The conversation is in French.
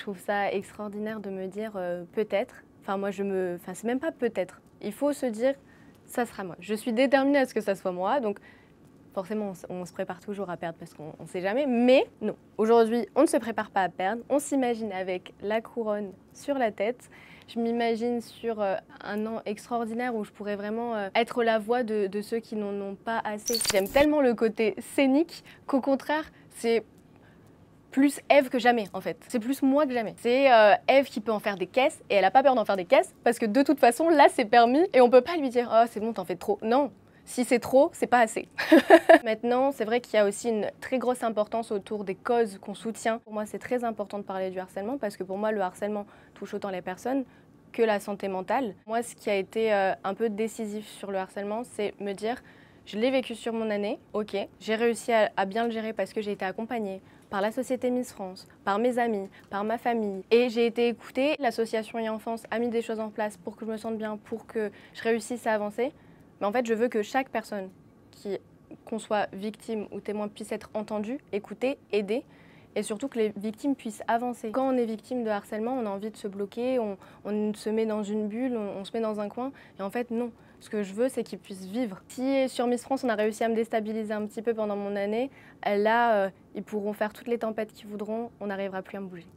trouve ça extraordinaire de me dire peut-être. Enfin, moi, Enfin, c'est même pas peut-être. Il faut se dire, ça sera moi. Je suis déterminée à ce que ça soit moi. Donc, forcément, on se prépare toujours à perdre parce qu'on ne sait jamais. Mais non, aujourd'hui, on ne se prépare pas à perdre. On s'imagine avec la couronne sur la tête. Je m'imagine sur un an extraordinaire où je pourrais vraiment être la voix de ceux qui n'en ont pas assez. J'aime tellement le côté scénique qu'au contraire, c'est plus Ève que jamais en fait. C'est plus moi que jamais. C'est Ève qui peut en faire des caisses et elle a pas peur d'en faire des caisses parce que de toute façon là c'est permis et on peut pas lui dire oh c'est bon t'en fais trop. Non, si c'est trop, c'est pas assez. Maintenant, c'est vrai qu'il y a aussi une très grosse importance autour des causes qu'on soutient. Pour moi, c'est très important de parler du harcèlement parce que pour moi, le harcèlement touche autant les personnes que la santé mentale. Moi, ce qui a été un peu décisif sur le harcèlement, c'est me dire je l'ai vécu sur mon année, ok, j'ai réussi à bien le gérer parce que j'ai été accompagnée par la société Miss France, par mes amis, par ma famille. Et j'ai été écoutée. L'association e-enfance a mis des choses en place pour que je me sente bien, pour que je réussisse à avancer. Mais en fait, je veux que chaque personne, qu'on soit victime ou témoin, puisse être entendue, écoutée, aidée. Et surtout que les victimes puissent avancer. Quand on est victime de harcèlement, on a envie de se bloquer, on se met dans une bulle, on se met dans un coin. Et en fait, non. Ce que je veux, c'est qu'ils puissent vivre. Si sur Miss France, on a réussi à me déstabiliser un petit peu pendant mon année, là, ils pourront faire toutes les tempêtes qu'ils voudront, on n'arrivera plus à me bouger.